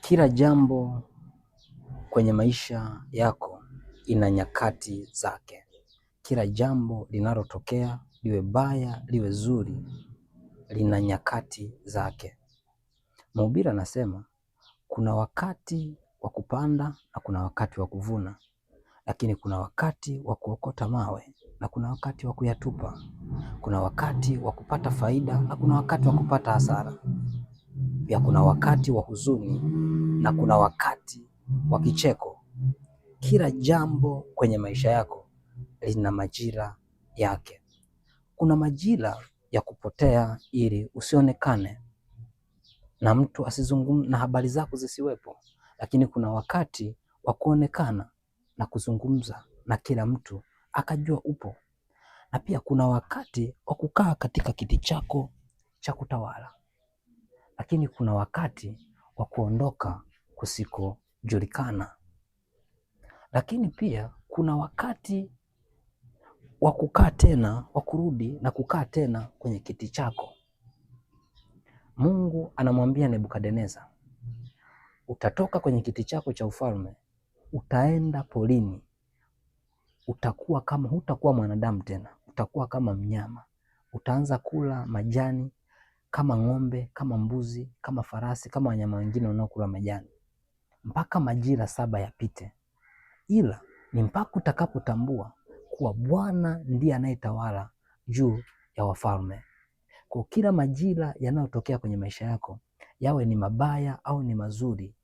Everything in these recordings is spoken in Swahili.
Kila jambo kwenye maisha yako ina nyakati zake. Kila jambo linalotokea, liwe baya liwe zuri, lina nyakati zake. Mhubiri anasema kuna wakati wa kupanda na kuna wakati wa kuvuna, lakini kuna wakati wa kuokota mawe na kuna wakati wa kuyatupa. Kuna wakati wa kupata faida na kuna wakati wa kupata hasara. Pia kuna wakati wa huzuni na kuna wakati wa kicheko. Kila jambo kwenye maisha yako lina majira yake. Kuna majira ya kupotea ili usionekane na mtu asizungumze na habari zako zisiwepo, lakini kuna wakati wa kuonekana na kuzungumza na kila mtu akajua upo. Na pia kuna wakati wa kukaa katika kiti chako cha kutawala, lakini kuna wakati wa kuondoka kusikojulikana. Lakini pia kuna wakati wa kukaa tena, wa kurudi na kukaa tena kwenye kiti chako. Mungu anamwambia Nebukadneza, utatoka kwenye kiti chako cha ufalme, utaenda porini, hutakuwa mwanadamu tena, utakuwa kama mnyama. Utaanza kula majani kama ng'ombe, kama mbuzi, kama farasi, kama wanyama wengine wanaokula majani, mpaka majira 7 yapite. Ila ni mpaka utakapotambua kuwa Bwana ndiye anayetawala juu ya wafalme. Kwa kila majira yanayotokea kwenye maisha yako, yawe ni mabaya au ni mazuri,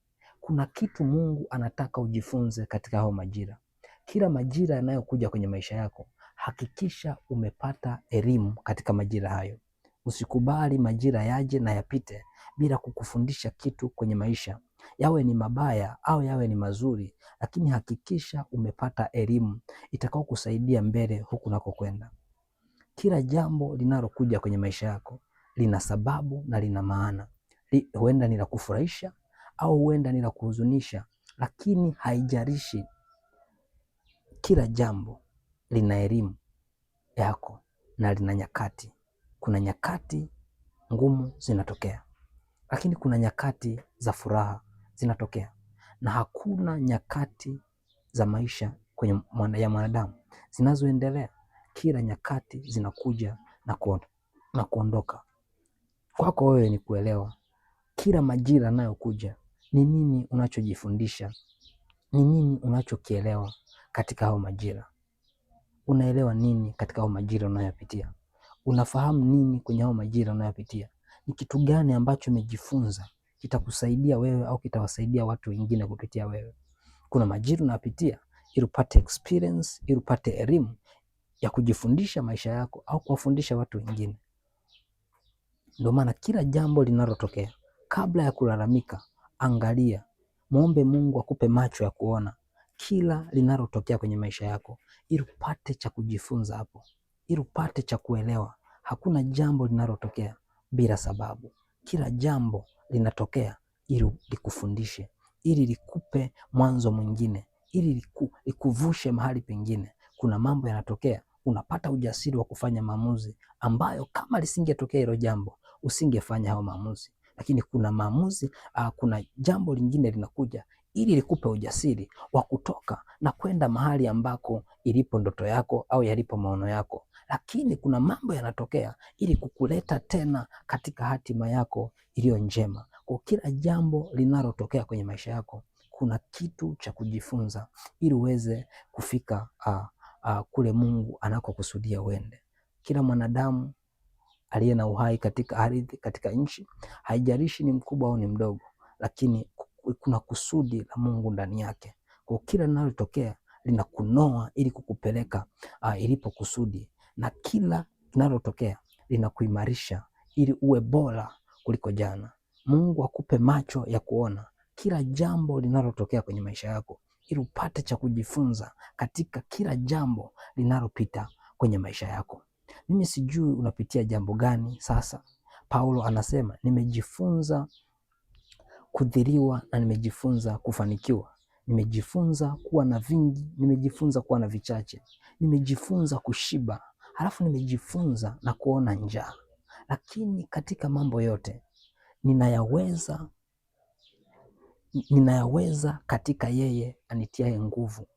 kuna kitu Mungu anataka ujifunze katika hao majira. Kila majira yanayokuja kwenye maisha yako, hakikisha umepata elimu katika majira hayo. Usikubali majira yaje na yapite bila kukufundisha kitu kwenye maisha. Yawe ni mabaya au yawe ni mazuri, lakini hakikisha umepata elimu itakao kusaidia mbele huku unakokwenda. Kila jambo linalokuja kwenye maisha yako lina sababu na lina maana. Huenda ni la kufurahisha au huenda ni la kuhuzunisha, lakini haijalishi. Kila jambo lina elimu yako na lina nyakati. Kuna nyakati ngumu zinatokea, lakini kuna nyakati za furaha zinatokea, na hakuna nyakati za maisha ya mwanadamu zinazoendelea. Kila nyakati zinakuja na kuondoka. Kwako wewe ni kuelewa kila majira yanayokuja ni nini unachojifundisha, ni nini unachokielewa katika hao majira. Unaelewa nini katika hao majira unayopitia? Unafahamu nini kwenye hao majira unayopitia? Ni kitu gani ambacho umejifunza kitakusaidia wewe au kitawasaidia watu wengine kupitia wewe? Kuna majira unapitia ili upate experience, ili upate elimu ya kujifundisha maisha yako au kuwafundisha watu wengine. Ndio maana kila jambo linalotokea, kabla ya kulalamika, angalia, muombe Mungu akupe macho ya kuona kila linalotokea kwenye maisha yako, ili upate cha kujifunza hapo, ili upate cha kuelewa. Hakuna jambo linalotokea bila sababu. Kila jambo linatokea ili likufundishe, ili likupe mwanzo mwingine, ili likuvushe mahali pengine. Kuna mambo yanatokea, unapata ujasiri wa kufanya maamuzi ambayo kama lisingetokea hilo jambo usingefanya hao maamuzi. Lakini kuna maamuzi, kuna jambo lingine linakuja ili likupe ujasiri wa kutoka na kwenda mahali ambako ilipo ndoto yako au yalipo maono yako. Lakini kuna mambo yanatokea ili kukuleta tena katika hatima yako iliyo njema. Kwa kila jambo linalotokea kwenye maisha yako, kuna kitu cha kujifunza ili uweze kufika kule Mungu anakokusudia uende. Kila mwanadamu aliye na uhai katika ardhi, katika nchi, haijalishi ni mkubwa au ni mdogo, lakini kuna kusudi la Mungu ndani yake. Kwa kila linalotokea linakunoa ili kukupeleka ilipo kusudi, na kila linalotokea linakuimarisha ili uwe bora kuliko jana. Mungu akupe macho ya kuona kila jambo linalotokea kwenye maisha yako, ili upate cha kujifunza katika kila jambo linalopita kwenye maisha yako. Mimi sijui unapitia jambo gani sasa. Paulo anasema nimejifunza kudhiriwa na nimejifunza kufanikiwa. Nimejifunza kuwa na vingi, nimejifunza kuwa na vichache. Nimejifunza kushiba, halafu nimejifunza na kuona njaa. Lakini katika mambo yote ninayaweza ninayaweza katika yeye anitiaye nguvu.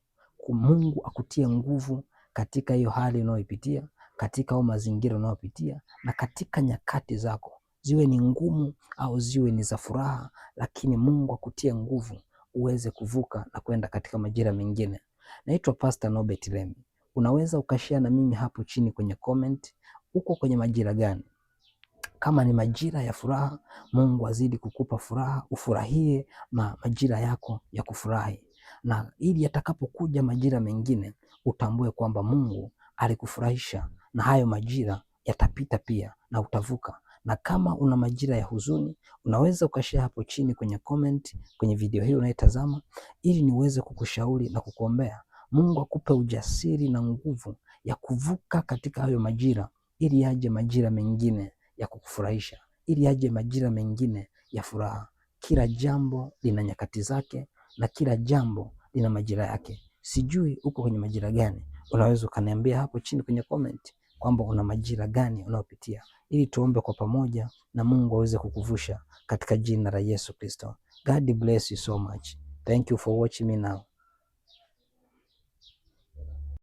Mungu akutie nguvu katika hiyo hali unayoipitia, katika hayo mazingira unayopitia, na katika nyakati zako, ziwe ni ngumu au ziwe ni za furaha, lakini Mungu akutie nguvu uweze kuvuka na kwenda katika majira mengine. Naitwa Pastor Norbert Lemmy. Unaweza ukashare na mimi hapo chini kwenye comment, uko kwenye majira gani? Kama ni majira ya furaha, Mungu azidi kukupa furaha, ufurahie majira yako ya kufurahi, na ili yatakapokuja majira mengine utambue kwamba Mungu alikufurahisha, na hayo majira yatapita pia na utavuka. Na kama una majira ya huzuni, unaweza ukashare hapo chini kwenye comment kwenye video hii unayotazama, ili niweze kukushauri na kukuombea. Mungu akupe ujasiri na nguvu ya kuvuka katika hayo majira, ili yaje majira mengine ya kukufurahisha, ili yaje majira mengine ya furaha. Kila jambo lina nyakati zake na kila jambo lina majira yake. Sijui uko kwenye majira gani? Unaweza ukaniambia hapo chini kwenye comment kwamba una majira gani unaopitia, ili tuombe kwa pamoja na Mungu aweze kukuvusha katika jina la Yesu Kristo. God bless you so much. Thank you for watching me now.